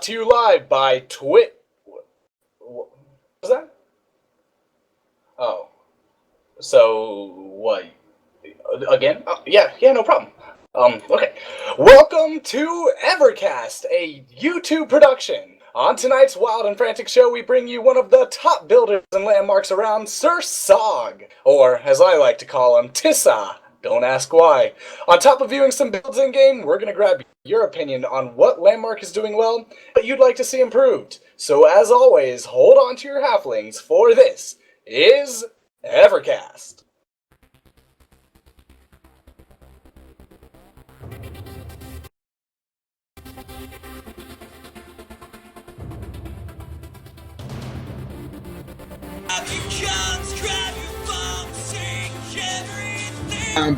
to you live by What was that? Oh. So, what? Again? Oh, yeah, no problem. Okay. Welcome to EverCast, a YouTube production. On tonight's Wild and Frantic show, we bring you one of the top builders and landmarks around, Sir Sog, or, as I like to call him, Tissa. Don't ask why. On top of viewing some builds in-game, we're going to grab your opinion on what landmark is doing well, but you'd like to see improved. So as always, hold on to your halflings, for this is EverCast.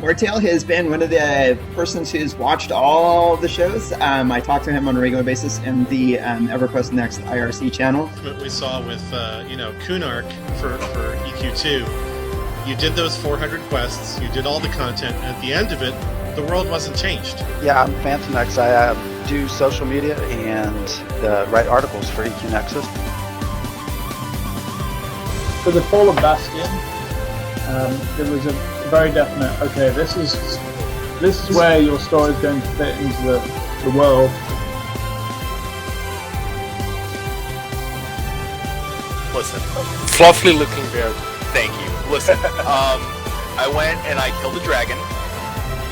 Bartail has been one of the persons who's watched all the shows. I talk to him on a regular basis in the EverQuest Next IRC channel. What we saw with, Kunark for EQ2, you did those 400 quests, you did all the content, and at the end of it, the world wasn't changed. Yeah, I'm Phantom X. I do social media and write articles for EQ Nexus. For the Fall of Bastion, there was a very definite, okay, this is where your story is going to fit into the world. Listen, fluffy looking bear. Thank you. Listen, I went and I killed a dragon,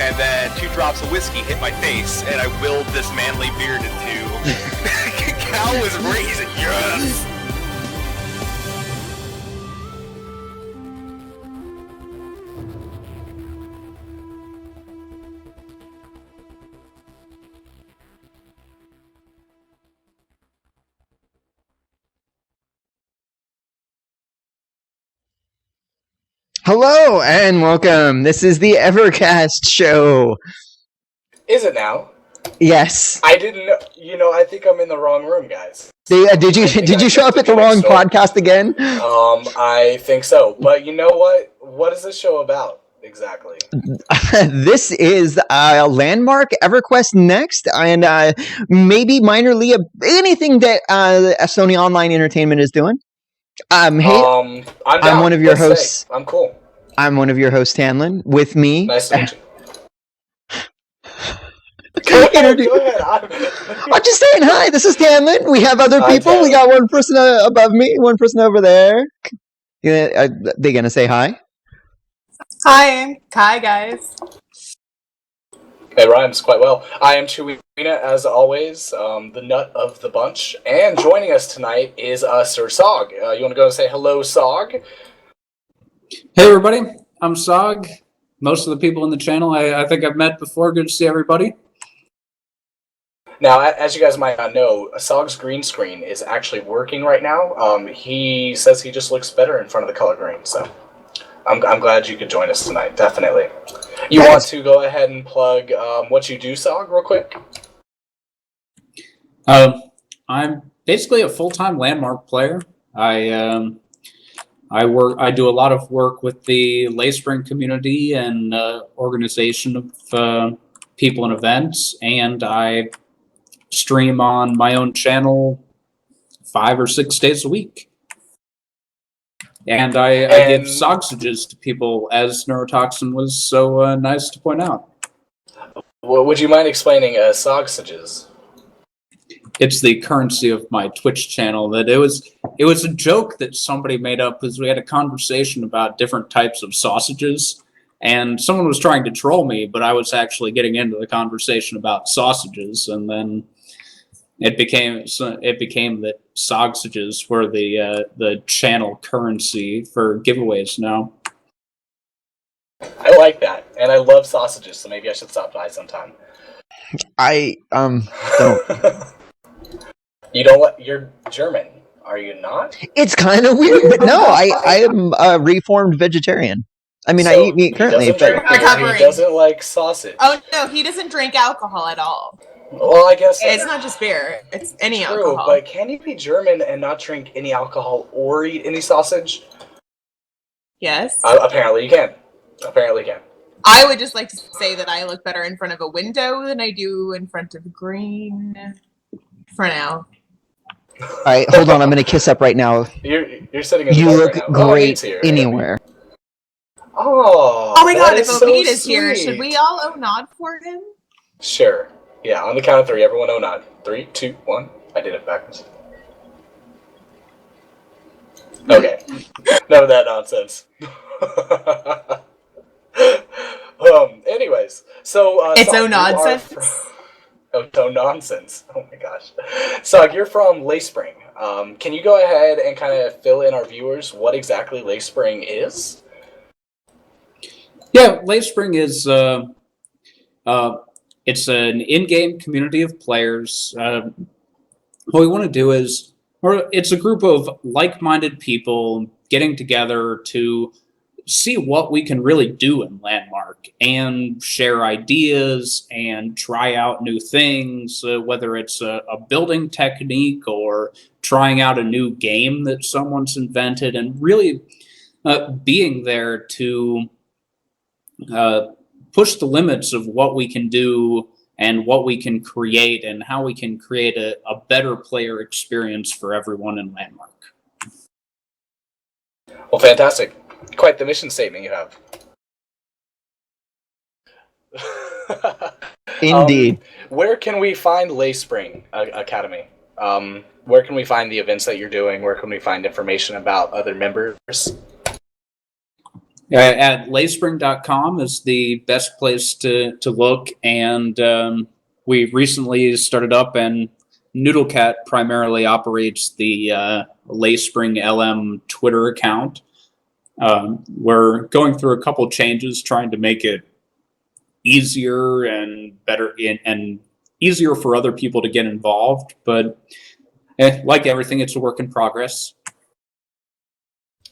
and then 2 drops of whiskey hit my face, and I willed this manly beard into cow was raising. Yes. Hello and welcome. This is the EverCast show. Is it now? Yes. I didn't know. I think I'm in the wrong room, guys. Did you show up at the wrong podcast again? I think so. But you know what? What is this show about exactly? This is Landmark, EverQuest Next, and maybe minorly anything that Sony Online Entertainment is doing. I'm one of your hosts. I'm cool. I'm one of your hosts, Hanlon. With me. Nice to meet you. Go ahead. I'm just saying hi. This is Hanlon. We have other people. We got one person above me, one person over there. Are they gonna say hi? Hi, guys. It rhymes quite well. I am Chewina, as always, the nut of the bunch. And joining us tonight is Sir Sog. You want to go and say hello, Sog? Hey everybody, I'm Sog. Most of the people in the channel I think I've met before. Good to see everybody. Now, as you guys might not know, Sog's green screen is actually working right now. He says he just looks better in front of the color green, so I'm glad you could join us tonight, definitely. You want to go ahead and plug what you do, Sog, real quick? I'm basically a full-time Landmark player. I do a lot of work with the Layspring community and organization of people and events, and I stream on my own channel 5 or 6 days a week. And I give sausages to people, as Neurotoxin was so nice to point out. Well, would you mind explaining sausages? It's the currency of my Twitch channel. That it was a joke that somebody made up because we had a conversation about different types of sausages, and someone was trying to troll me, but I was actually getting into the conversation about sausages, and then it became that sausages were the channel currency for giveaways now. I like that, and I love sausages, so maybe I should stop by sometime. I don't. You don't what? You're German, are you not? It's kind of weird, but no, I am a reformed vegetarian. I mean, I eat meat currently, but he doesn't like sausage. Oh no, he doesn't drink alcohol at all. Well, I guess it's not just beer; it's any true, alcohol. But can you be German and not drink any alcohol or eat any sausage? Yes. Apparently, you can. I would just like to say that I look better in front of a window than I do in front of green. For now. All right, hold on. I'm going to kiss up right now. You're sitting in the You bed look right now. great here. anywhere. Oh, Oh my god, that if is so Omid is here, should sweet. we all nod for him? Sure. Yeah, on the count of 3, everyone nod. 3, 2, 1. I did it backwards. Okay. None of that nonsense. Anyways, so It's Sog, you are nonsense. Oh, nonsense. Oh my gosh. Sog, you're from Layspring. Can you go ahead and kind of fill in our viewers what exactly Layspring is? Yeah, Layspring is it's an in-game community of players. What we want to do is, it's a group of like-minded people getting together to see what we can really do in Landmark and share ideas and try out new things, whether it's a building technique or trying out a new game that someone's invented, and really being there to push the limits of what we can do and what we can create and how we can create a better player experience for everyone in Landmark. Well, fantastic. Quite the mission statement you have. Indeed. Where can we find Layspring Academy? Where can we find the events that you're doing? Where can we find information about other members? At layspring.com is the best place to look, and we recently started up, and Noodlecat primarily operates the Layspring LM Twitter account. We're going through a couple changes, trying to make it easier and better and easier for other people to get involved, but like everything, it's a work in progress.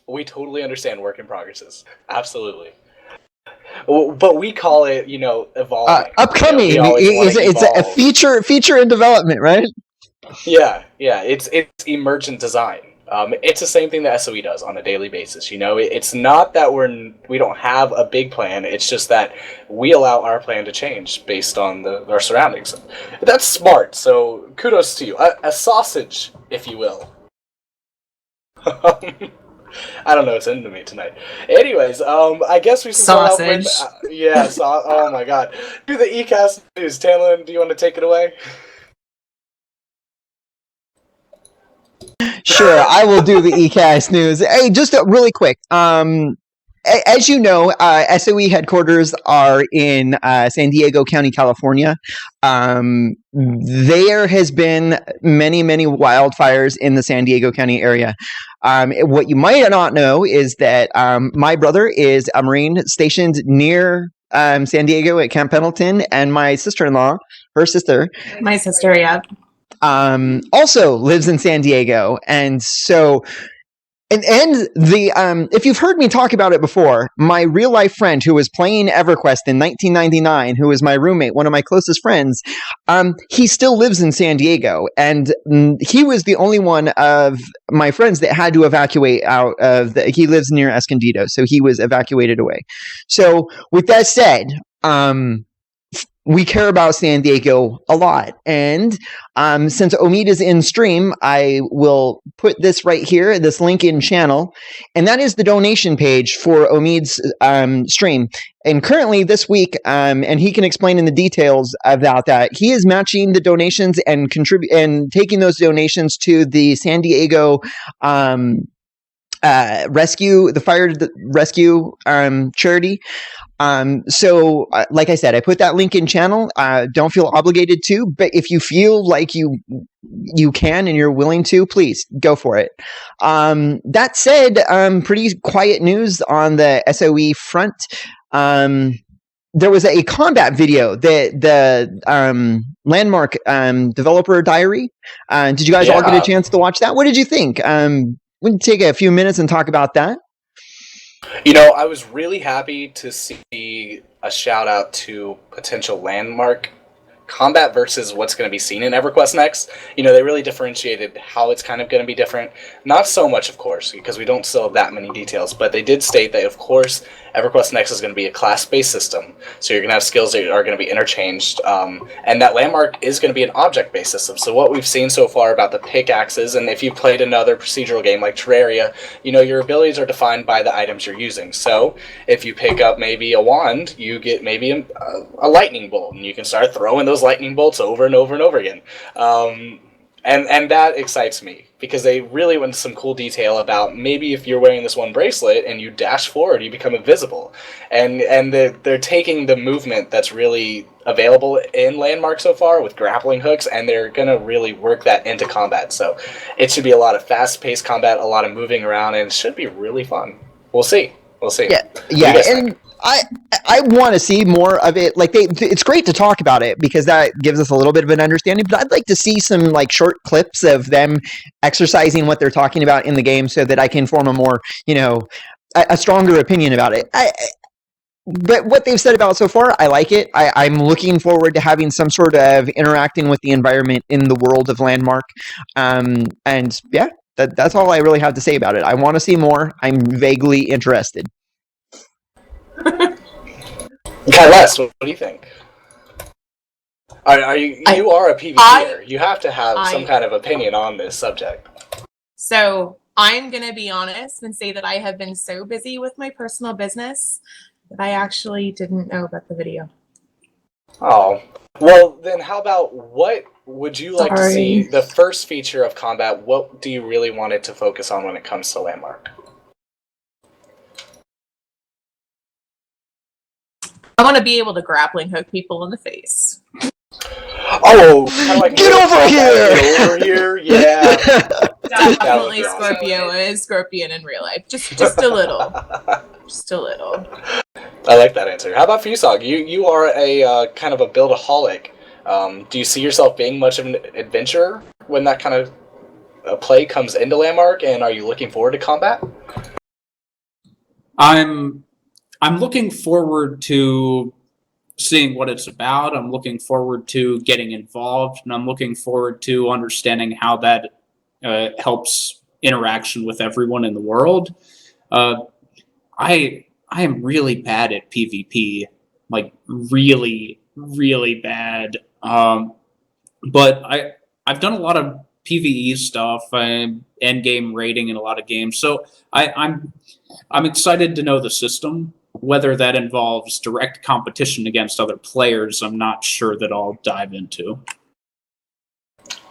We totally understand work in progresses. Absolutely. But we call it, evolving. Upcoming. It's a feature in development, right? Yeah. It's emergent design. It's the same thing that SOE does on a daily basis. It's not that we don't have a big plan. It's just that we allow our plan to change based on our surroundings. That's smart. So kudos to you. A sausage, if you will. I don't know what's into me tonight. Anyways, I guess we can start off with oh my god. Do the ECast news. Tamlin, do you want to take it away? Sure, I will do the ECast news. Hey, just really quick. As you know, SOE headquarters are in San Diego County, California. There has been many wildfires in the San Diego County area. What you might not know is that my brother is a Marine stationed near San Diego at Camp Pendleton, and my sister-in-law, her sister, My sister, yeah. also lives in San Diego, and so. And the if you've heard me talk about it before, my real life friend who was playing EverQuest in 1999, who was my roommate, one of my closest friends, he still lives in San Diego, and he was the only one of my friends that had to evacuate out of. He lives near Escondido, so he was evacuated away. So with that said, we care about San Diego a lot. And since Omid is in stream, I will put this right here, this link in channel. And that is the donation page for Omid's stream. And currently this week, and he can explain in the details about that, he is matching the donations and taking those donations to the San Diego rescue, the fire rescue charity. So like I said, I put that link in channel. Don't feel obligated to, but if you feel like you can and you're willing to, please go for it. That said, pretty quiet news on the SOE front. There was a combat video that the Landmark developer diary. Did you guys all get a chance to watch that? What did you think? We'll take a few minutes and talk about that. I was really happy to see a shout out to potential Landmark combat versus what's going to be seen in EverQuest Next, they really differentiated how it's kind of going to be different. Not so much, of course, because we don't still have that many details, but they did state that, of course, EverQuest Next is going to be a class-based system, so you're going to have skills that are going to be interchanged, and that landmark is going to be an object-based system. So what we've seen so far about the pickaxes, and if you played another procedural game like Terraria, your abilities are defined by the items you're using. So if you pick up maybe a wand, you get maybe a lightning bolt, and you can start throwing those lightning bolts over and over and over again. And that excites me, because they really went into some cool detail about maybe if you're wearing this one bracelet and you dash forward, you become invisible. And they're taking the movement that's really available in Landmark so far with grappling hooks, and they're going to really work that into combat. So it should be a lot of fast-paced combat, a lot of moving around, and it should be really fun. We'll see. Yeah, and I want to see more of it. Like it's great to talk about it because that gives us a little bit of an understanding. But I'd like to see some like short clips of them exercising what they're talking about in the game, so that I can form a more a stronger opinion about it. But what they've said about it so far, I like it. I'm looking forward to having some sort of interacting with the environment in the world of Landmark. And yeah, that's all I really have to say about it. I want to see more. I'm vaguely interested. Kyless, what do you think? You are a PvPer. You have to have some kind of opinion on this subject. So I'm going to be honest and say that I have been so busy with my personal business that I actually didn't know about the video. Oh. Well, then how about what would you like to see? The first feature of combat, what do you really want it to focus on when it comes to Landmark? I want to be able to grappling hook people in the face. Oh, kind of like Get over here! Get over here, yeah. Definitely Scorpio is Scorpion in real life. Just a little. Just a little. I like that answer. How about for you, Sog? You are a kind of a buildaholic. Do you see yourself being much of an adventurer when that kind of play comes into Landmark, and are you looking forward to combat? I'm looking forward to seeing what it's about. I'm looking forward to getting involved, and I'm looking forward to understanding how that helps interaction with everyone in the world. I am really bad at PvP, like really, really bad. But I've done a lot of PvE stuff, end game rating in a lot of games, so I'm excited to know the system. Whether that involves direct competition against other players, I'm not sure that I'll dive into.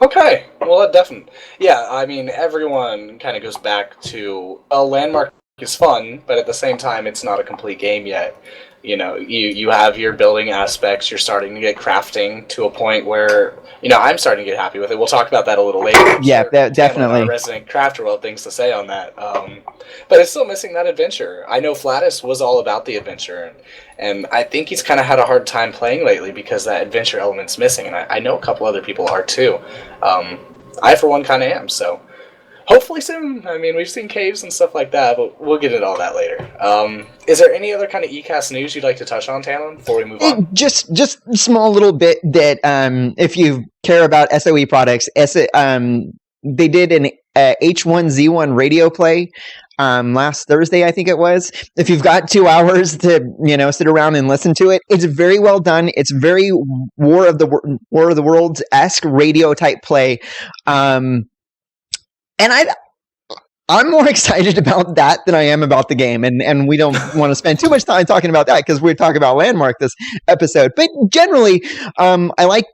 Okay, well, definitely. Yeah, I mean, everyone kind of goes back to Landmark is fun, but at the same time, it's not a complete game yet. You have your building aspects, you're starting to get crafting to a point where, I'm starting to get happy with it. We'll talk about that a little later. Yeah, definitely. Our resident crafter will have things to say on that. But it's still missing that adventure. I know Flatus was all about the adventure, and I think he's kind of had a hard time playing lately because that adventure element's missing, and I know a couple other people are too. I, for one, kind of am, so hopefully soon. I mean, we've seen caves and stuff like that, but we'll get into all that later. Is there any other kind of ECAST news you'd like to touch on, Talon, before we move on? Just a small little bit that if you care about SOE products, they did an H1Z1 radio play last Thursday, I think it was. If you've got 2 hours to sit around and listen to it, it's very well done. It's very War of the Worlds-esque radio type play. And I'm more excited about that than I am about the game, and we don't want to spend too much time talking about that because we're talking about Landmark this episode. But generally, I like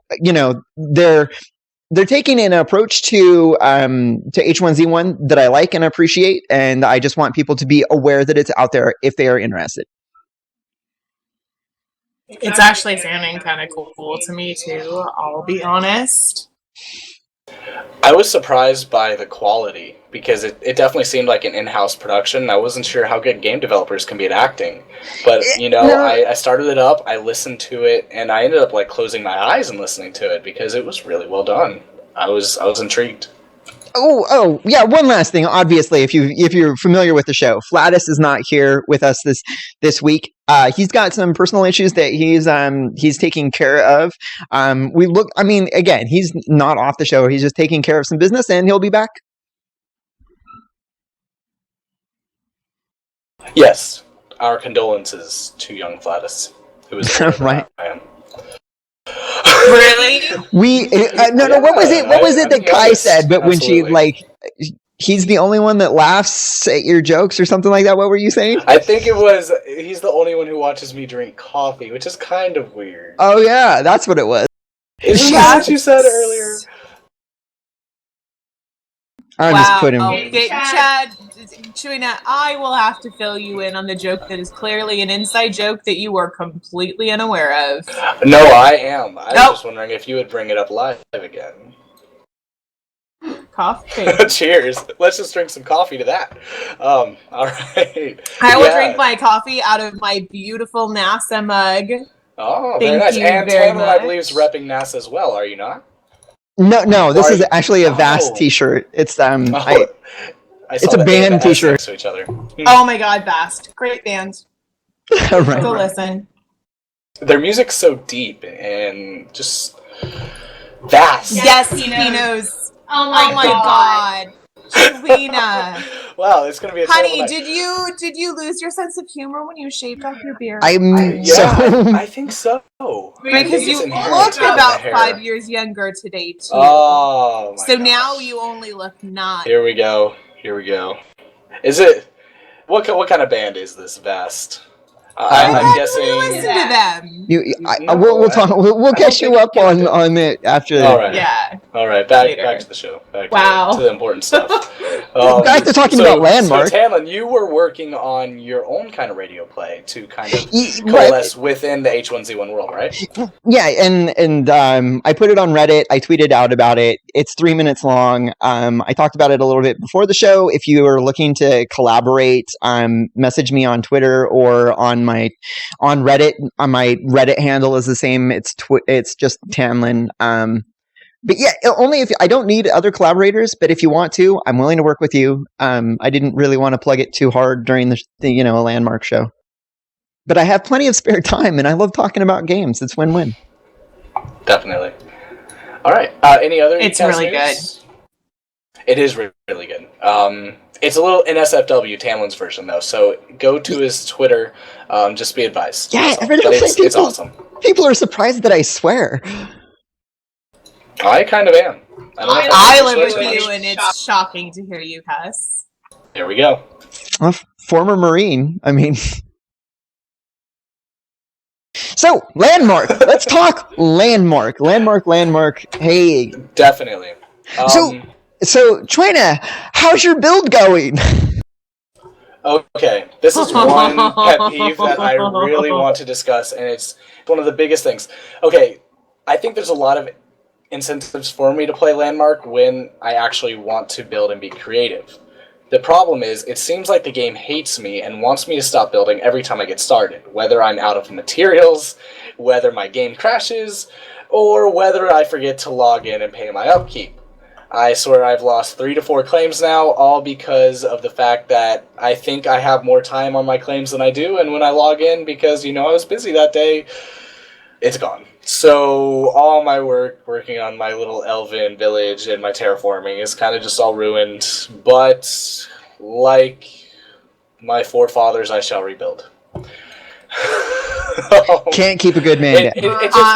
they're taking an approach to H1Z1 that I like and appreciate, and I just want people to be aware that it's out there if they are interested. It's actually sounding kind of cool to me too, I'll be honest. I was surprised by the quality because it definitely seemed like an in-house production. I wasn't sure how good game developers can be at acting, but I started it up, I listened to it, and I ended up closing my eyes and listening to it because it was really well done. I was intrigued. Yeah. One last thing. Obviously, if you're familiar with the show, Flatus is not here with us this week. He's got some personal issues that he's taking care of. Again, he's not off the show. He's just taking care of some business, and he'll be back. Yes, our condolences to young Flatus, who is right. I am. Really? No. What was it that Kai said? But when she Absolutely. he's the only one that laughs at your jokes or something like that. What were you saying? I think it was he's the only one who watches me drink coffee, which is kind of weird. Oh yeah, that's what it was. Isn't that what you said earlier? I'm just putting. Okay, Chad, Chewina, I will have to fill you in on the joke that is clearly an inside joke that you are completely unaware of. No, I am. I was just wondering if you would bring it up live again. Coffee. Cheers. Let's just drink some coffee to that. All right. I will drink my coffee out of my beautiful NASA mug. Oh, Thank very nice. you And very Tamlin, I much. believe, is repping NASA as well, are you not? No. This is actually a Oh. Vast T-shirt. It's I It's saw a that they have band S t-shirt. next to each other. Oh my god, Vast. Great band. right. Go listen. Their music's so deep and just vast. Yes, he knows. Oh my god. Chewina. Wow, it's gonna be a terrible Honey, night. did you lose your sense of humor when you shaved off your beard? I think so. Because you inherent looked in the about hair. 5 years younger today too. Oh my so gosh. now you only look 9. Here we go. Is it what kind of band is this Vast? I'm guessing. Listen to them. We'll catch you up on it after. All right. Yeah. All right. Back to the show. Back to the important stuff. Back to talking about Landmark. So Tamlin, you were working on your own kind of radio play to kind of coalesce within the H1Z1 world, right? Yeah, and I put it on Reddit. I tweeted out about it. It's 3 minutes long. I talked about it a little bit before the show. If you are looking to collaborate, message me on Twitter or on Reddit. My Reddit handle is the same. It's just Tamlin. But yeah, only if I don't need other collaborators. But if you want to, I'm willing to work with you. I didn't really want to plug it too hard during the Landmark show. But I have plenty of spare time, and I love talking about games. It's win-win. Definitely. All right. Any other? It's really good. It is really good. It's a little NSFW Tamlin's version though, so go to his Twitter. Just be advised. Yeah, it's awesome. People are surprised that I swear. I kind of am. I live with you, and it's shocking to hear you cuss. Here we go. Former Marine. I mean. So, Landmark. Let's talk Landmark. Landmark. Hey. Definitely. So, Chewina, how's your build going? Okay, this is one pet peeve that I really want to discuss, and it's one of the biggest things. Okay, I think there's a lot of incentives for me to play Landmark when I actually want to build and be creative. The problem is, it seems like the game hates me and wants me to stop building every time I get started, whether I'm out of materials, whether my game crashes, or whether I forget to log in and pay my upkeep. I swear I've lost 3 to 4 claims now, all because of the fact that I think I have more time on my claims than I do, and when I log in, because, I was busy that day, it's gone. So all my working on my little elven village and my terraforming is kind of just all ruined, but like my forefathers, I shall rebuild. Can't keep a good man down.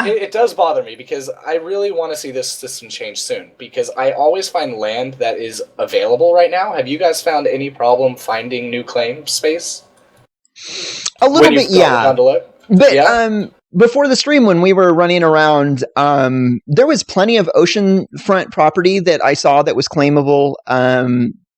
It does bother me because I really want to see this system change soon, because I always find land that is available right now. Have you guys found any problem finding new claim space? A little bit, yeah. But before the stream, when we were running around, there was plenty of oceanfront property that I saw that was claimable.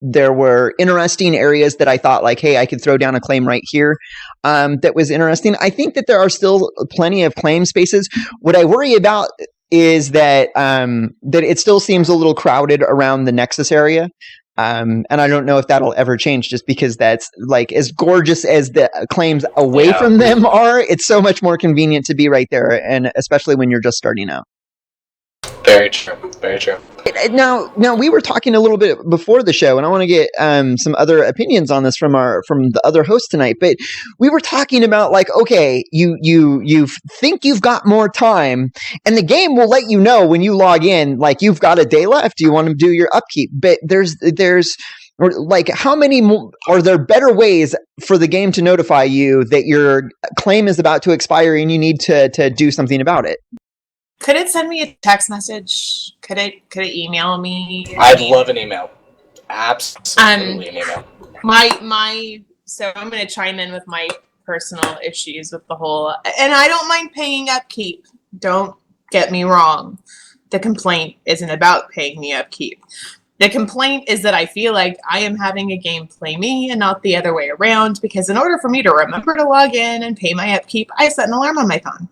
There were interesting areas that I thought, like, hey, I could throw down a claim right here. That was interesting. I think that there are still plenty of claim spaces. What I worry about is that that it still seems a little crowded around the Nexus area. And I don't know if that'll ever change, just because that's, like, as gorgeous as the claims away from them are, it's so much more convenient to be right there, and especially when you're just starting out. Very true. Very true. Now we were talking a little bit before the show, and I want to get some other opinions on this from the other hosts tonight. But we were talking about like, okay, you think you've got more time, and the game will let you know when you log in, like you've got a day left. Do you want to do your upkeep? But there's or like how many are there better ways for the game to notify you that your claim is about to expire and you need to do something about it? Could it send me a text message? Could it email me? I'd love an email. Absolutely an email. So I'm going to chime in with my personal issues with the whole, and I don't mind paying upkeep. Don't get me wrong. The complaint isn't about paying the upkeep. The complaint is that I feel like I am having a game play me and not the other way around, because in order for me to remember to log in and pay my upkeep, I set an alarm on my phone.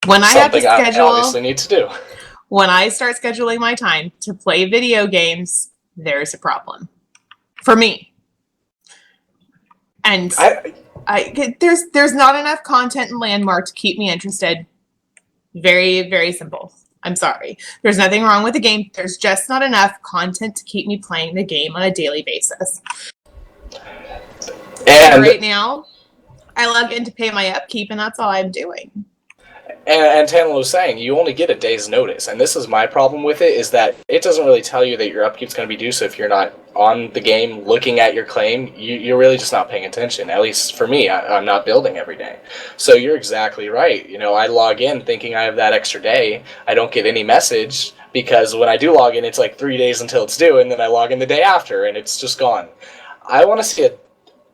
When I have to schedule, I obviously need to do. When I start scheduling my time to play video games, there's a problem for me. And there's not enough content in Landmark to keep me interested. Very, very simple. I'm sorry. There's nothing wrong with the game. There's just not enough content to keep me playing the game on a daily basis. And right now, I log in to pay my upkeep, and that's all I'm doing. And Tanla was saying, you only get a day's notice, and this is my problem with it, is that it doesn't really tell you that your upkeep's going to be due, so if you're not on the game looking at your claim, you're really just not paying attention. At least for me, I'm not building every day. So you're exactly right. You know, I log in thinking I have that extra day. I don't get any message, because when I do log in, it's like 3 days until it's due, and then I log in the day after, and it's just gone. I want to see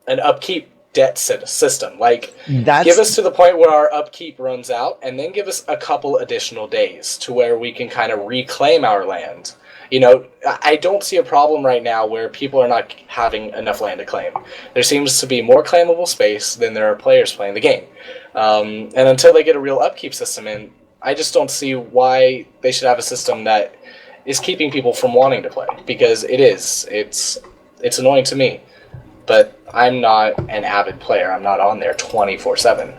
an upkeep debt system. Like, give us to the point where our upkeep runs out, and then give us a couple additional days to where we can kind of reclaim our land. You know, I don't see a problem right now where people are not having enough land to claim. There seems to be more claimable space than there are players playing the game. And until they get a real upkeep system in, I just don't see why they should have a system that is keeping people from wanting to play, because it's annoying to me. But I'm not an avid player. I'm not on there 24/7.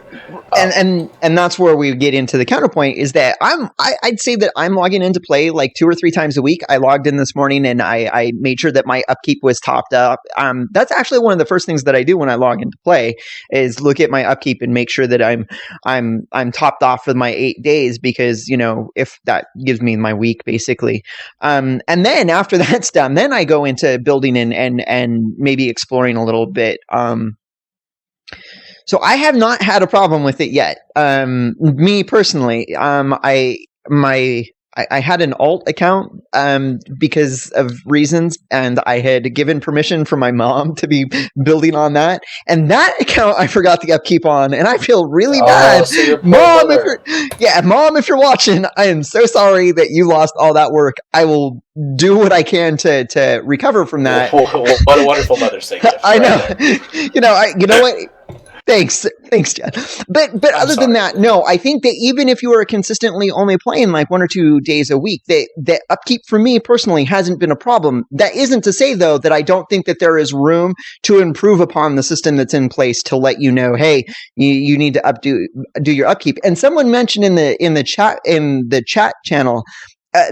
And that's where we get into the counterpoint, is that I'd say that I'm logging into play like 2 or 3 times a week. I logged in this morning and I made sure that my upkeep was topped up. That's actually one of the first things that I do when I log into play, is look at my upkeep and make sure that I'm topped off for my 8 days, because, you know, if that gives me my week basically. And then after that's done, then I go into building and maybe exploring a little bit. So I have not had a problem with it yet. Me personally, I had an alt account because of reasons, and I had given permission for my mom to be building on that. And that account I forgot the upkeep on, and I feel really bad. So Mom, if you're watching, I am so sorry that you lost all that work. I will do what I can to recover from that. What a wonderful Mother's Day gift. I know. You know what? Thanks, Jen. But other than that, no, I think that even if you are consistently only playing like 1 or 2 days a week, that upkeep for me personally hasn't been a problem. That isn't to say, though, that I don't think that there is room to improve upon the system that's in place to let you know, hey, you need to do your upkeep. And someone mentioned in the chat channel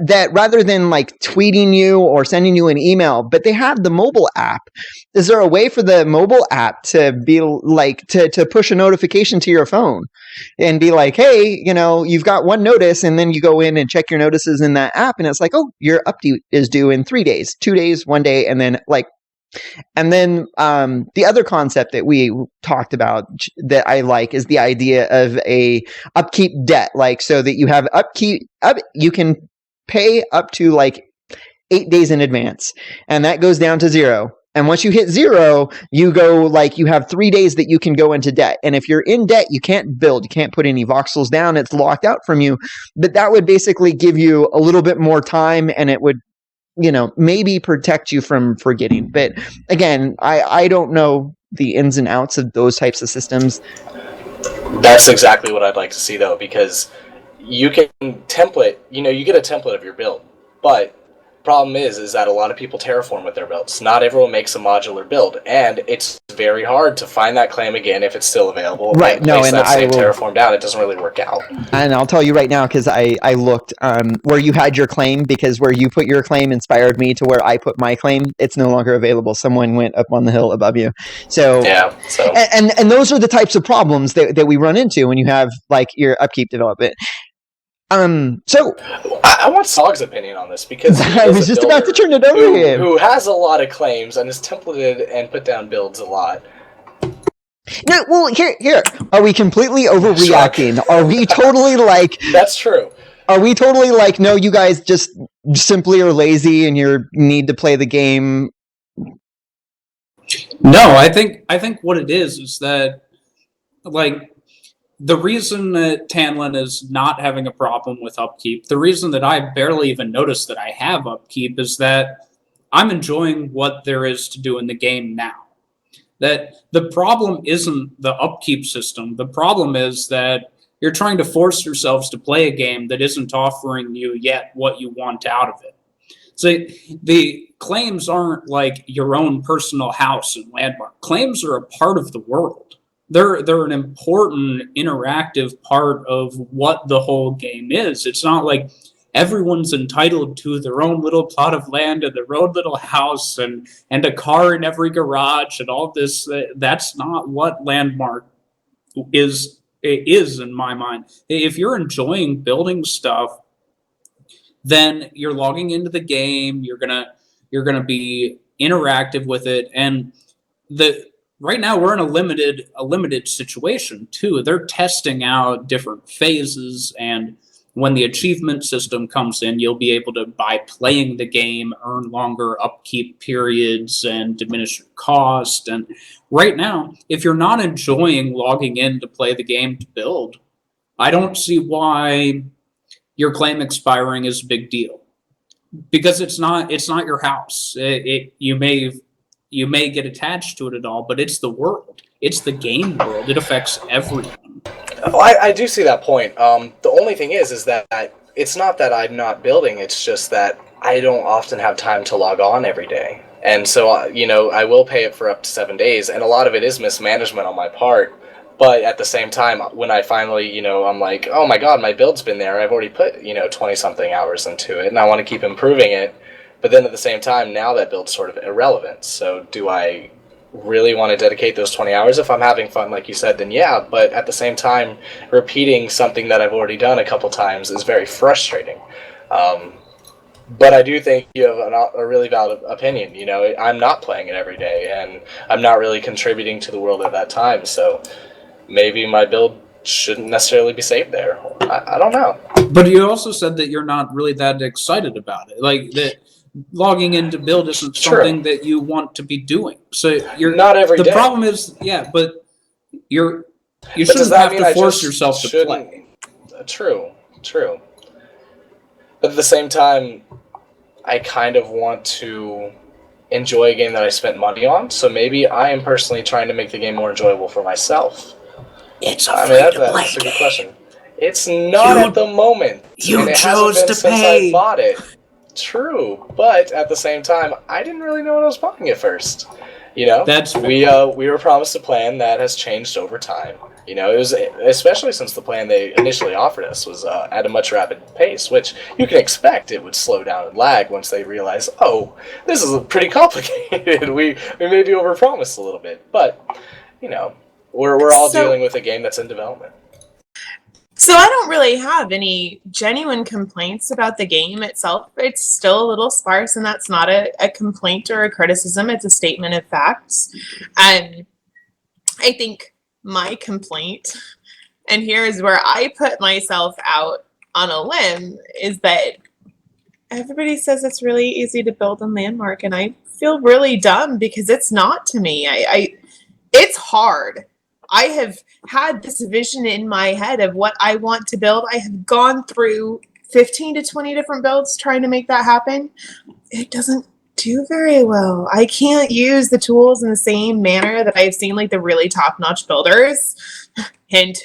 that rather than like tweeting you or sending you an email, but they have the mobile app. Is there a way for the mobile app to be like to push a notification to your phone and be like, hey, you know, you've got one notice, and then you go in and check your notices in that app, and it's like, oh, your update is due in 3 days, 2 days, 1 day, and then like. And then the other concept that we talked about that I like is the idea of a upkeep debt, like so that you have you can pay up to like 8 days in advance, and that goes down to 0. And once you hit 0, you go like you have 3 days that you can go into debt. And if you're in debt, you can't build, you can't put any voxels down. It's locked out from you. But that would basically give you a little bit more time, and it would, you know, maybe protect you from forgetting. But again, I don't know the ins and outs of those types of systems. That's exactly what I'd like to see, though, because you can template, you know, you get a template of your build, but problem is that a lot of people terraform with their builds. Not everyone makes a modular build, and it's very hard to find that claim again if it's still available. Right. And No, place and that I same will. terraform down. It doesn't really work out. And I'll tell you right now, because I looked where you had your claim, because where you put your claim inspired me to where I put my claim. It's no longer available. Someone went up on the hill above you. So Yeah. So and those are the types of problems that we run into when you have like your upkeep development. So I want Sog's opinion on this, because he I is was a just about to builder turn it over to him. who has a lot of claims and has templated and put down builds a lot. No, well, here. Are we completely overreacting? Are we totally like? That's true. Are we totally like? No, you guys just simply are lazy and you need to play the game. No, I think what it is that, like, the reason that Tanlin is not having a problem with upkeep, the reason that I barely even notice that I have upkeep, is that I'm enjoying what there is to do in the game now. That the problem isn't the upkeep system. The problem is that you're trying to force yourselves to play a game that isn't offering you yet what you want out of it. So the claims aren't like your own personal house and landmark. Claims are a part of the world. They're an important interactive part of what the whole game is. It's not like everyone's entitled to their own little plot of land and their own little house and a car in every garage and all this. That's not what Landmark is in my mind. If you're enjoying building stuff, then you're logging into the game. You're gonna be interactive with it, and right now we're in a limited situation too. They're testing out different phases, and when the achievement system comes in, you'll be able to, by playing the game, earn longer upkeep periods and diminish your cost. And right now, if you're not enjoying logging in to play the game to build, I don't see why your claim expiring is a big deal, because it's not your house. You may get attached to it at all, but it's the world. It's the game world. It affects everyone. Oh, I do see that point. The only thing is that it's not that I'm not building. It's just that I don't often have time to log on every day. And so, I will pay it for up to 7 days, and a lot of it is mismanagement on my part. But at the same time, when I finally, I'm like, oh my god, my build's been there. I've already put, 20-something hours into it, and I want to keep improving it. But then at the same time, now that build's sort of irrelevant. So do I really want to dedicate those 20 hours? If I'm having fun, like you said, then yeah. But at the same time, repeating something that I've already done a couple times is very frustrating. But I do think you have a really valid opinion. I'm not playing it every day, and I'm not really contributing to the world at that time. So maybe my build shouldn't necessarily be saved there. I don't know. But you also said that you're not really that excited about it. Like, that logging into build isn't something that you want to be doing. So you're not every day. The problem is, but you shouldn't have to force yourself to play. True. But at the same time, I kind of want to enjoy a game that I spent money on. So maybe I am personally trying to make the game more enjoyable for myself. It's a free-to-play that's a good question. It's not at the moment. You chose to since pay. I bought it. True, but at the same time, I didn't really know what I was buying at first. That's we were promised a plan that has changed over time. It was, especially since the plan they initially offered us was at a much rapid pace, which you can expect it would slow down and lag once they realize, oh, this is pretty complicated. we maybe overpromised a little bit, but we're all dealing with a game that's in development. So I don't really have any genuine complaints about the game itself. It's still a little sparse, and that's not a complaint or a criticism. It's a statement of facts. I think my complaint, and here is where I put myself out on a limb, is that everybody says it's really easy to build a landmark, and I feel really dumb because it's not to me. It's hard. I have had this vision in my head of what I want to build. I have gone through 15 to 20 different builds trying to make that happen. It doesn't do very well. I can't use the tools in the same manner that I've seen like the really top-notch builders, hint,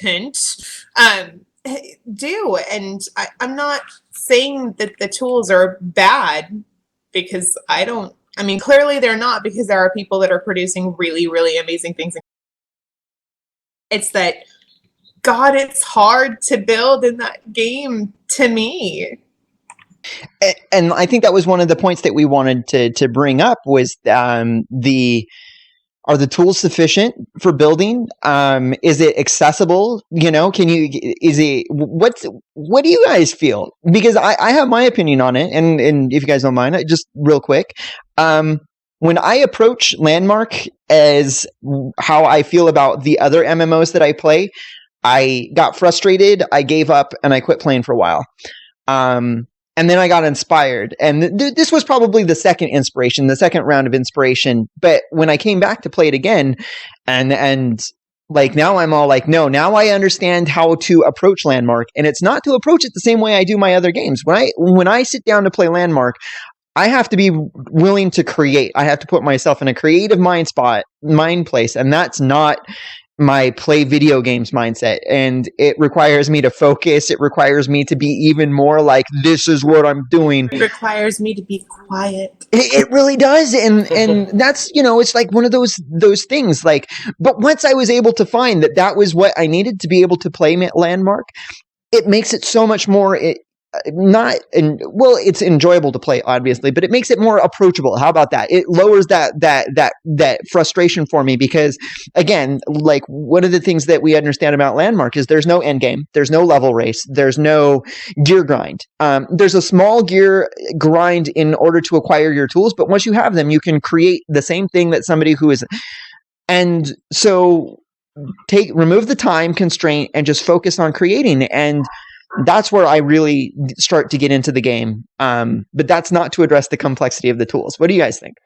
do. And I'm not saying that the tools are bad. because clearly they're not, because there are people that are producing really, really amazing things. It's that, God, it's hard to build in that game to me. And I think that was one of the points that we wanted to bring up was are the tools sufficient for building? Is it accessible? What do you guys feel? Because I have my opinion on it, and if you guys don't mind, just real quick. When I approach Landmark as how I feel about the other MMOs that I play, I got frustrated, I gave up, and I quit playing for a while. And then I got inspired. And this was probably the second round of inspiration. But when I came back to play it again, and like now I'm all like, no, now I understand how to approach Landmark. And it's not to approach it the same way I do my other games. When I sit down to play Landmark, I have to be willing to create. I have to put myself in a creative mind place. And that's not my play video games mindset, and it requires me to focus. It requires me to be even more like, this is what I'm doing. It requires me to be quiet. It really does, and that's, it's like one of those things. Like, but once I was able to find that was what I needed to be able to play Landmark, it makes it so much more. It's enjoyable to play, obviously, but it makes it more approachable. How about that? It lowers that frustration for me, because again, like, one of the things that we understand about Landmark is there's no end game, there's no level race, there's no gear grind. There's a small gear grind in order to acquire your tools, but once you have them, you can create the same thing that somebody who is, and so remove the time constraint and just focus on creating. And that's where I really start to get into the game. But that's not to address the complexity of the tools. What do you guys think?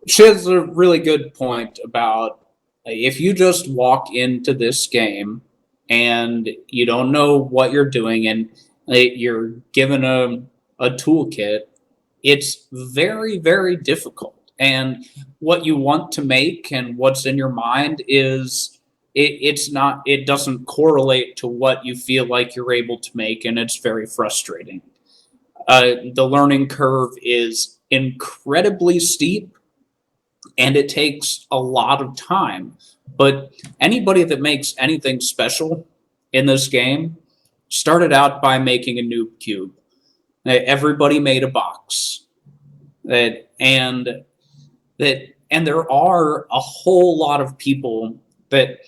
She has a really good point about if you just walk into this game and you don't know what you're doing and you're given a toolkit, it's very, very difficult. And what you want to make and what's in your mind is it doesn't correlate to what you feel like you're able to make, and it's very frustrating. The learning curve is incredibly steep, and it takes a lot of time. But anybody that makes anything special in this game started out by making a noob cube. Everybody made a box. And there are a whole lot of people that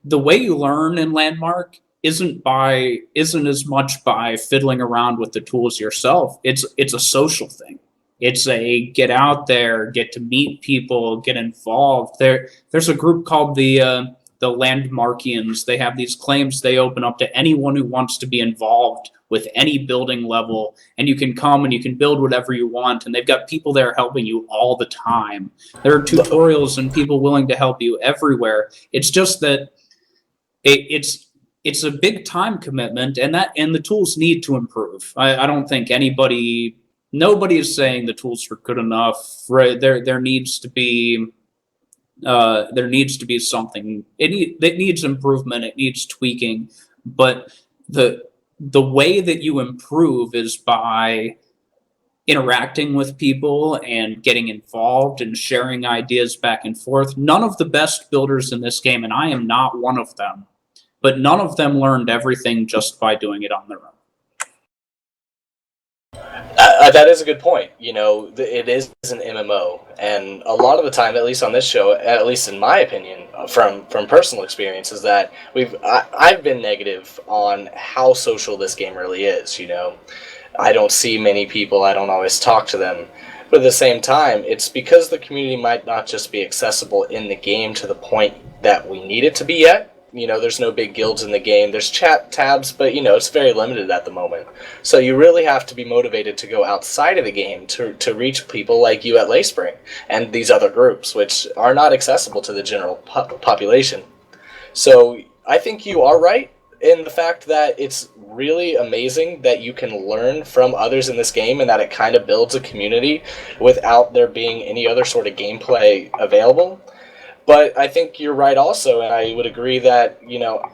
the way you learn in Landmark isn't as much by fiddling around with the tools yourself. It's a social thing. It's a get out there, get to meet people, get involved. There's a group called the Landmarkians. They have these claims they open up to anyone who wants to be involved with any building level, and you can come and you can build whatever you want, and they've got people there helping you all the time. There are tutorials and people willing to help you everywhere. It's just that it's a big time commitment, and the tools need to improve. I don't think nobody is saying the tools are good enough. Right? There needs to be something. It needs improvement. It needs tweaking. But the way that you improve is by interacting with people and getting involved and sharing ideas back and forth. None of the best builders in this game, and I am not one of them, but none of them learned everything just by doing it on their own. That is a good point. It is an MMO, and a lot of the time, at least on this show, at least in my opinion, from personal experience, is that I've been negative on how social this game really is. I don't see many people, I don't always talk to them, but at the same time, it's because the community might not just be accessible in the game to the point that we need it to be yet. There's no big guilds in the game. There's chat tabs, but, it's very limited at the moment. So you really have to be motivated to go outside of the game to reach people like you at Layspring and these other groups, which are not accessible to the general population. So I think you are right in the fact that it's really amazing that you can learn from others in this game and that it kind of builds a community without there being any other sort of gameplay available. But I think you're right also, and I would agree that,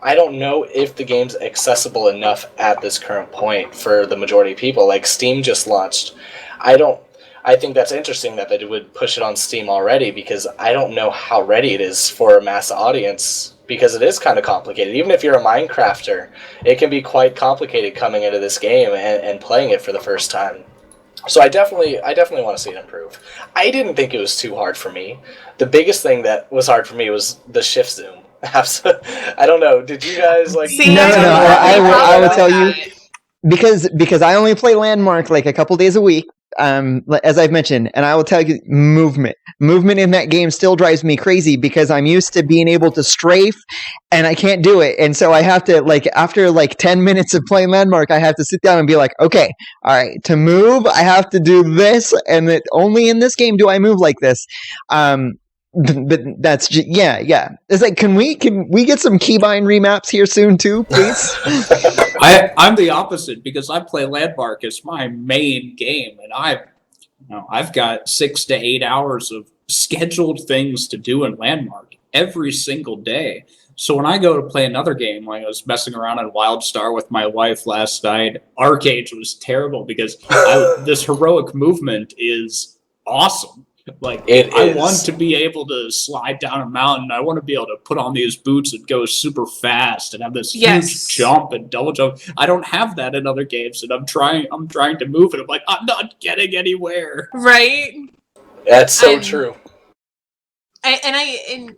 I don't know if the game's accessible enough at this current point for the majority of people. Like, Steam just launched. I I think that's interesting that they would push it on Steam already, because I don't know how ready it is for a mass audience, because it is kind of complicated. Even if you're a Minecrafter, it can be quite complicated coming into this game and playing it for the first time. So I definitely want to see it improve. I didn't think it was too hard for me. The biggest thing that was hard for me was the shift zoom. I don't know. Did you guys like? See, No, I will tell you. that. Because I only play Landmark like a couple days a week, as I've mentioned, and I will tell you, movement in that game still drives me crazy, because I'm used to being able to strafe, and I can't do it, and so I have to, like, after like 10 minutes of playing Landmark, I have to sit down and be like, okay, all right, to move, I have to do this, and that only in this game do I move like this. But that's just, yeah. It's like, can we get some keybind remaps here soon too, please? I'm the opposite, because I play Landmark as my main game, and I've got 6 to 8 hours of scheduled things to do in Landmark every single day. So when I go to play another game, like I was messing around in WildStar with my wife last night, Arcade was terrible, because this heroic movement is awesome. Like, I want to be able to slide down a mountain. I want to be able to put on these boots and go super fast and have this huge jump and double jump. I don't have that in other games, and I'm trying to move, and I'm like, I'm not getting anywhere. Right? That's so true. And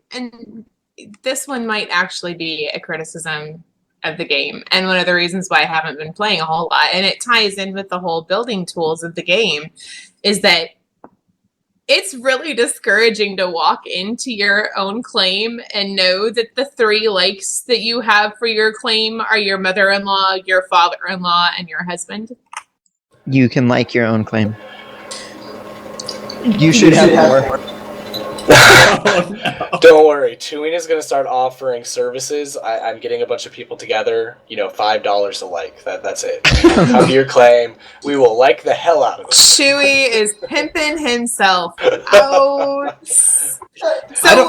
this one might actually be a criticism of the game, and one of the reasons why I haven't been playing a whole lot, and it ties in with the whole building tools of the game, is that it's really discouraging to walk into your own claim and know that the 3 likes that you have for your claim are your mother-in-law, your father-in-law, and your husband. You can like your own claim. You should have more. Oh, no. Don't worry, Chewing is going to start offering services. I'm getting a bunch of people together, $5 a like. That's it. Come to your claim. We will like the hell out of it. Chewy is pimping himself out. So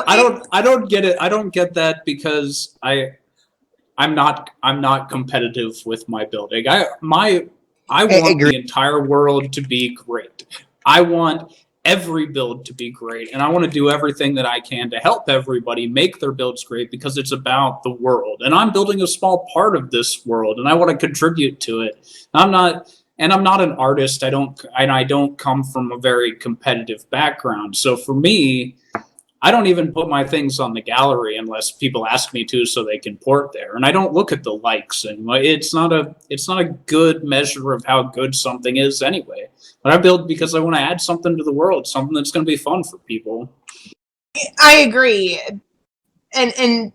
I don't get it. I don't get that, because I'm not competitive with my building. I want the entire world to be great. I want every build to be great, and I want to do everything that I can to help everybody make their builds great, because it's about the world, and I'm building a small part of this world, and I want to contribute to it. I'm not an artist. I don't come from a very competitive background. So for me, I don't even put my things on the gallery unless people ask me to, so they can port there. And I don't look at the likes, and it's not a good measure of how good something is anyway. But I build because I want to add something to the world, something that's going to be fun for people. I agree. And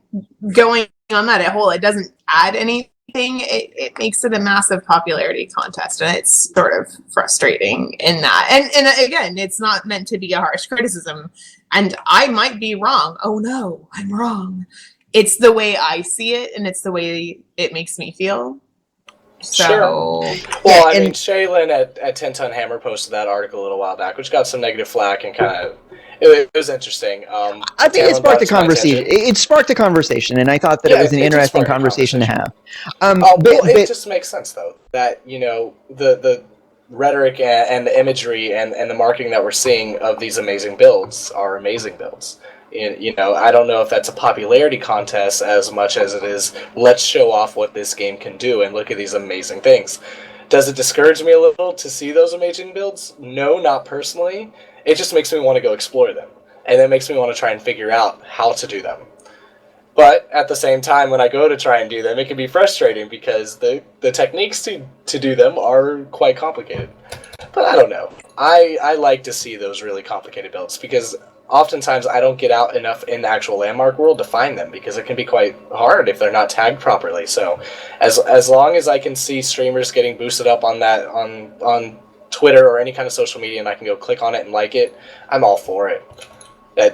going on that whole, it doesn't add anything. It makes it a massive popularity contest, and it's sort of frustrating in that. And again, it's not meant to be a harsh criticism, and I might be wrong. Oh no, I'm wrong. It's the way I see it, and it's the way it makes me feel. So, sure. Well, I mean, Shaylin at 10 Ton Hammer posted that article a little while back, which got some negative flack, and kind of it was interesting. I think it sparked a conversation. It sparked a conversation, and I thought that it was an interesting conversation to have. It just makes sense, though, that the rhetoric and the imagery and the marketing that we're seeing of these amazing builds are amazing builds. I don't know if that's a popularity contest as much as it is, let's show off what this game can do and look at these amazing things. Does it discourage me a little to see those amazing builds? No, not personally. It just makes me want to go explore them. And it makes me want to try and figure out how to do them. But at the same time, when I go to try and do them, it can be frustrating because the techniques to do them are quite complicated. But I don't know. I like to see those really complicated builds, because oftentimes I don't get out enough in the actual Landmark world to find them, because it can be quite hard if they're not tagged properly. So as long as I can see streamers getting boosted up on that on Twitter or any kind of social media, and I can go click on it and like it, I'm all for it.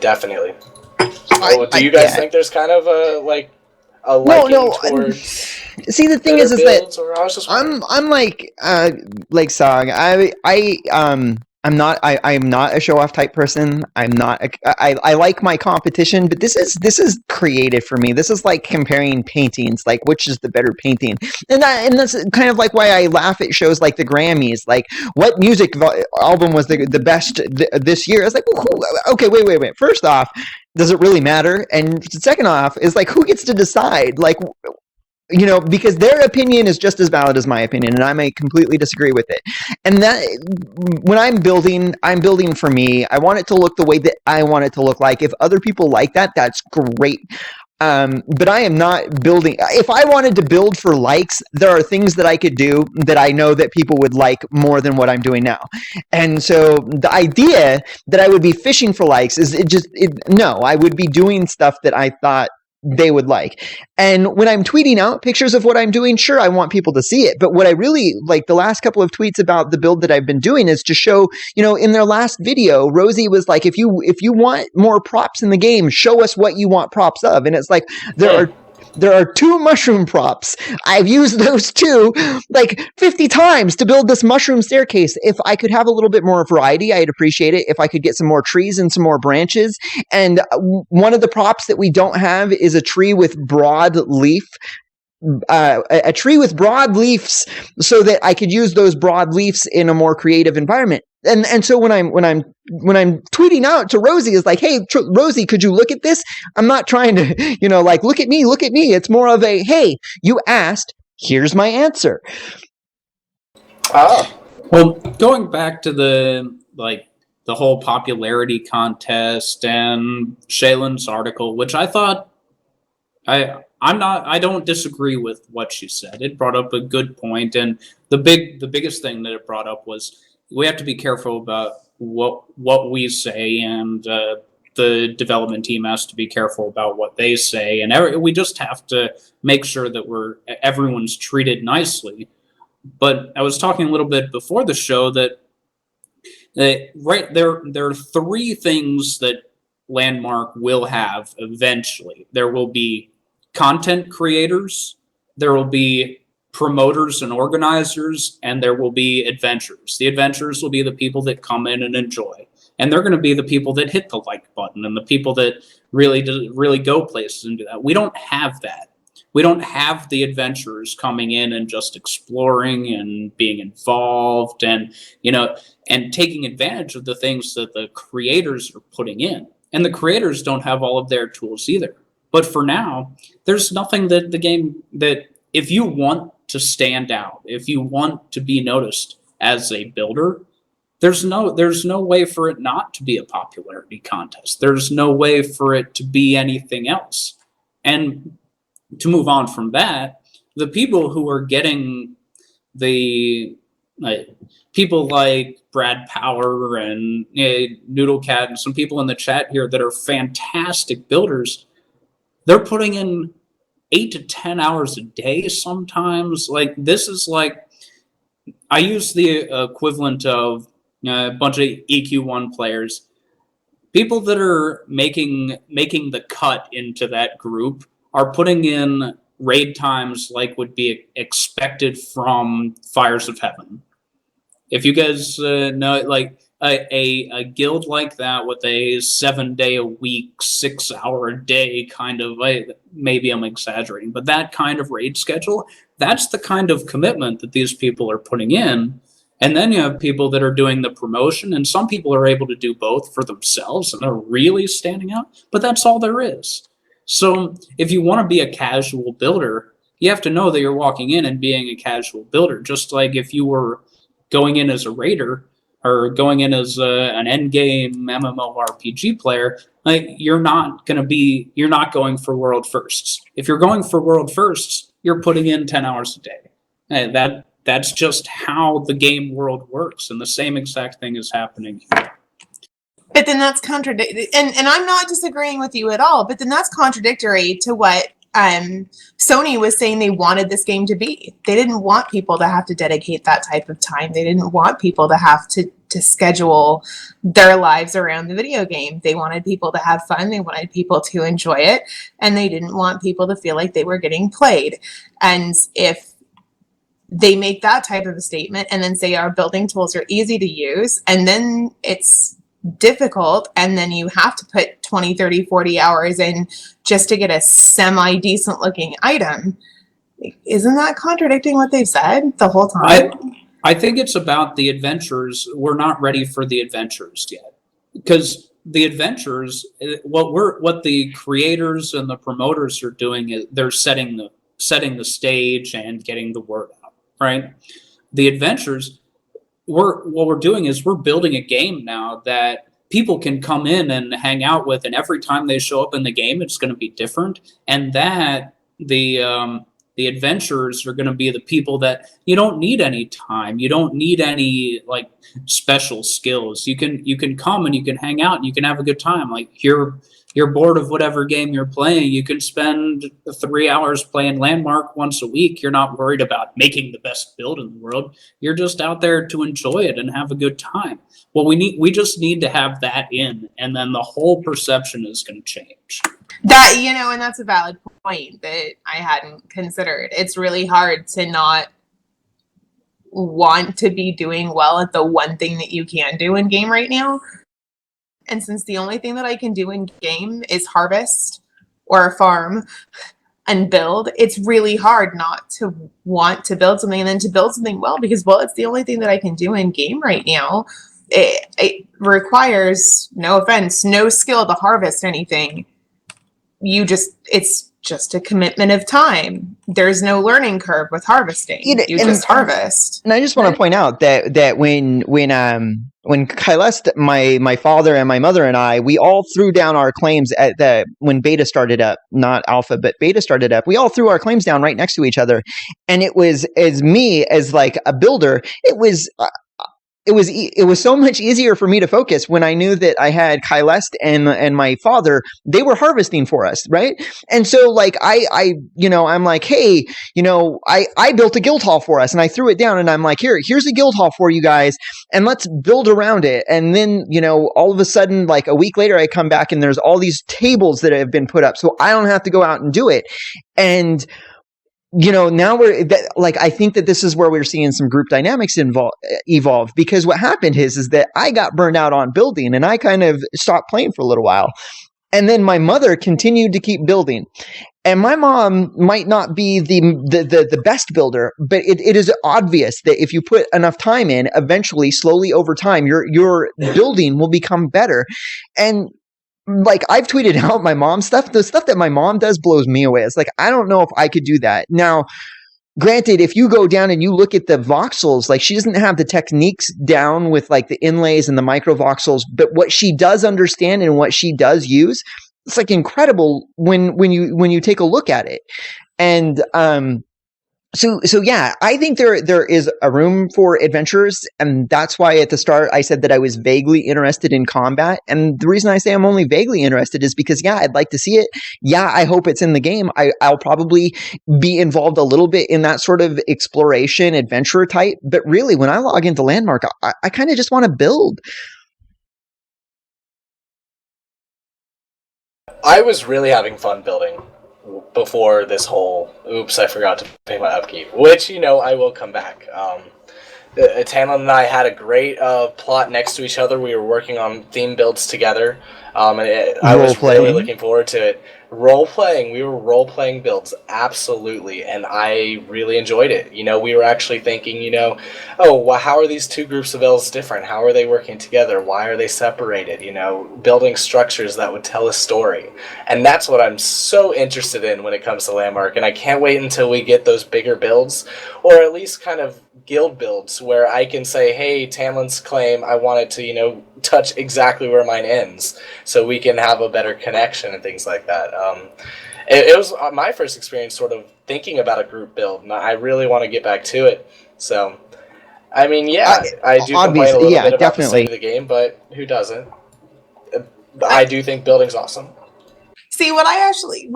Definitely. Do you guys think there's kind of a liking towards? See, the thing is that I'm like Song. I'm not. I'm not a show off type person. I'm not. I like my competition, but this is creative for me. This is like comparing paintings, like which is the better painting, and that's kind of like why I laugh at shows like the Grammys. Like, what music album was the best this year? It's like, okay, wait. First off, does it really matter? And second off, is like, who gets to decide? Like, because their opinion is just as valid as my opinion, and I may completely disagree with it. And that, when I'm building for me. I want it to look the way that I want it to look like. If other people like that, that's great. But I am not building. If I wanted to build for likes, there are things that I could do that I know that people would like more than what I'm doing now. And so the idea that I would be fishing for likes no, I would be doing stuff that I thought they would like. And when I'm tweeting out pictures of what I'm doing, sure, I want people to see it. But what I really like, the last couple of tweets about the build that I've been doing, is to show, in their last video, Rosie was like, if you want more props in the game, show us what you want props of. And it's like, there are 2 mushroom props. I've used those 2 like 50 times to build this mushroom staircase. If I could have a little bit more variety, I'd appreciate it. If I could get some more trees and some more branches. And one of the props that we don't have is a tree with broad leaf. A tree with broad leaves, so that I could use those broad leaves in a more creative environment. And so when I'm tweeting out to Rosie, is like, hey, Rosie, could you look at this? I'm not trying to, like, look at me. It's more of a, hey, you asked, here's my answer. Well, going back to the whole popularity contest and Shaylin's article, which I thought, I don't disagree with what she said. It brought up a good point, and the biggest thing that it brought up was we have to be careful about what we say, and the development team has to be careful about what they say, and we just have to make sure that everyone's treated nicely. But I was talking a little bit before the show that right there are 3 things that Landmark will have eventually. There will be content creators, there will be promoters and organizers, and there will be adventurers. The adventurers will be the people that come in and enjoy, and they're going to be the people that hit the like button and the people that really go places and do that. We don't have that. We don't have the adventurers coming in and just exploring and being involved and and taking advantage of the things that the creators are putting in. And the creators don't have all of their tools either. But for now, there's nothing that the game that, if you want to stand out, if you want to be noticed as a builder, there's no way for it not to be a popularity contest. There's no way for it to be anything else. And to move on from that, the people who are getting people like Brad Power and Noodlecat and some people in the chat here that are fantastic builders, they're putting in 8 to 10 hours a day sometimes. Like, this is like, I use the equivalent of a bunch of EQ1 players. People that are making the cut into that group are putting in raid times like would be expected from Fires of Heaven. If you guys know, like, a guild like that with a 7-day-a-week, 6-hour-a-day kind of, maybe I'm exaggerating, but that kind of raid schedule, that's the kind of commitment that these people are putting in. And then you have people that are doing the promotion, and some people are able to do both for themselves and are really standing out, but that's all there is. So if you want to be a casual builder, you have to know that you're walking in and being a casual builder, just like if you were going in as a raider or going in as an endgame MMORPG player. Like, you're not going for world firsts. If you're going for world firsts, you're putting in 10 hours a day. And that's just how the game world works, and the same exact thing is happening here. But then that's contradictory, and I'm not disagreeing with you at all, but then that's contradictory to what Sony was saying they wanted this game to be. They didn't want people to have to dedicate that type of time. They didn't want people to have to schedule their lives around the video game. They wanted people to have fun. They wanted people to enjoy it. And they didn't want people to feel like they were getting played. And if they make that type of a statement and then say our building tools are easy to use, and then it's difficult, and then you have to put 20, 30, 40 hours in just to get a semi-decent looking item. Isn't that contradicting what they've said the whole time? I think it's about the adventures. We're not ready for the adventures yet, because the adventures, what the creators and the promoters are doing is they're setting the stage and getting the word out, right? The adventures, what we're doing is we're building a game now that people can come in and hang out with, and every time they show up in the game, it's going to be different, and that the adventurers are going to be the people that you don't need any time. You don't need any like special skills. You can come and you can hang out and you can have a good time. Like you're bored of whatever game you're playing. You can spend 3 hours playing Landmark once a week. You're not worried about making the best build in the world. You're just out there to enjoy it and have a good time. Well, we just need to have that in, and then the whole perception is going to change. That, and that's a valid point that I hadn't considered. It's really hard to not want to be doing well at the one thing that you can do in game right now. And since the only thing that I can do in game is harvest or farm and build, it's really hard not to want to build something and then to build something well, because, well, it's the only thing that I can do in game right now. It requires, no offense, no skill to harvest anything. It's just a commitment of time. There's no learning curve with harvesting. You just harvest. And I just want to point out that when Kylest, my father and my mother and I, we all threw down our claims when beta started up, not alpha, but beta started up. We all threw our claims down right next to each other, and it was as me as like a builder. It was so much easier for me to focus when I knew that I had Kylest and my father. They were harvesting for us, right? And so like I'm like, hey, I built a guild hall for us, and I threw it down, and I'm like, here's a guild hall for you guys, and let's build around it. And then all of a sudden, like a week later, I come back and there's all these tables that have been put up, so I don't have to go out and do it. And now I think that this is where we're seeing some group dynamics evolve, because what happened is that I got burned out on building, and I kind of stopped playing for a little while. And then my mother continued to keep building. And my mom might not be the best builder, but it is obvious that if you put enough time in, eventually, slowly over time, your building will become better. And like I've tweeted out my mom's stuff. The stuff that my mom does blows me away. It's like, I don't know if I could do that. Now, granted, if you go down and you look at the voxels, like she doesn't have the techniques down with like the inlays and the micro voxels, but what she does understand and what she does use, it's like incredible when you take a look at it. And So yeah, I think there is a room for adventurers, and that's why at the start I said that I was vaguely interested in combat. And the reason I say I'm only vaguely interested is because, yeah, I'd like to see it. Yeah, I hope it's in the game. I'll probably be involved a little bit in that sort of exploration, adventurer type. But really, when I log into Landmark, I kind of just want to build. I was really having fun building before this whole, oops, I forgot to pay my upkeep, which, I will come back. Tamlin and I had a great plot next to each other. We were working on theme builds together, and I was really looking forward to it. Role-playing. We were role-playing builds, absolutely, and I really enjoyed it. We were actually thinking, how are these two groups of elves different? How are they working together? Why are they separated? Building structures that would tell a story. And that's what I'm so interested in when it comes to Landmark, and I can't wait until we get those bigger builds, or at least kind of guild builds, where I can say, hey, Tamlin's claim, I want it to, touch exactly where mine ends, so we can have a better connection and things like that. It was my first experience sort of thinking about a group build, and I really want to get back to it. So, I mean, yeah, I do complain a little bit about the state of the game, but who doesn't? I do think building's awesome. See, what I actually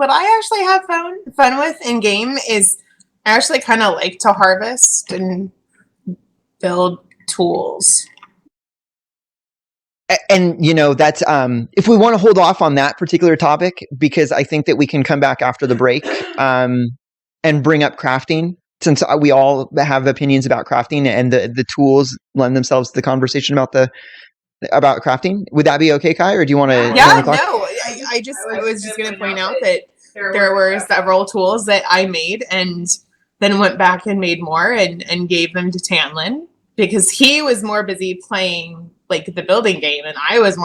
have fun with in game is I actually kind of like to harvest and build tools. And that's if we want to hold off on that particular topic, because I think that we can come back after the break and bring up crafting, since we all have opinions about crafting and the tools lend themselves to the conversation about crafting. Would that be okay, Kai, or do you want to? Yeah, no. I was just going to point out that there were several tools that I made and then went back and made more and gave them to Tanlin because he was more busy playing like the building game and I was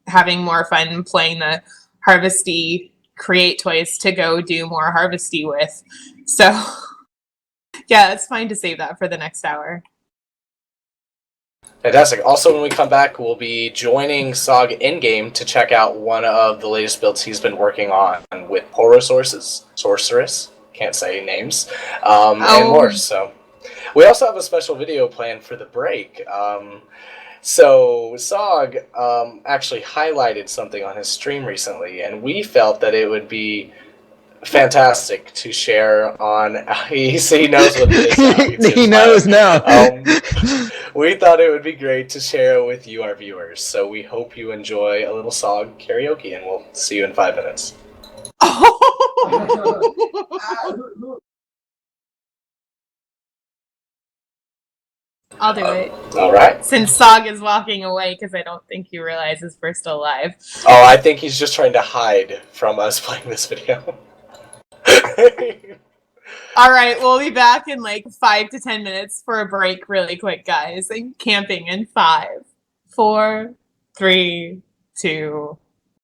having more fun playing the harvesty create toys to go do more harvesty with. So yeah, it's fine to save that for the next hour. Fantastic. Also, when we come back, we'll be joining Sog in-game to check out one of the latest builds he's been working on with Poro Sorceress, can't say names, and more. So we also have a special video planned for the break. So Sog actually highlighted something on his stream recently, and we felt that it would be fantastic to share on. He knows what it is now. He knows now. We thought it would be great to share it with you, our viewers. So we hope you enjoy a little Sog karaoke, and we'll see you in 5 minutes. I'll do it. All right. Since Sog is walking away, because I don't think he realizes we're still live. Oh, I think he's just trying to hide from us playing this video. All right, we'll be back in like 5 to 10 minutes for a break really quick, guys. And camping in 5, 4, 3, 2,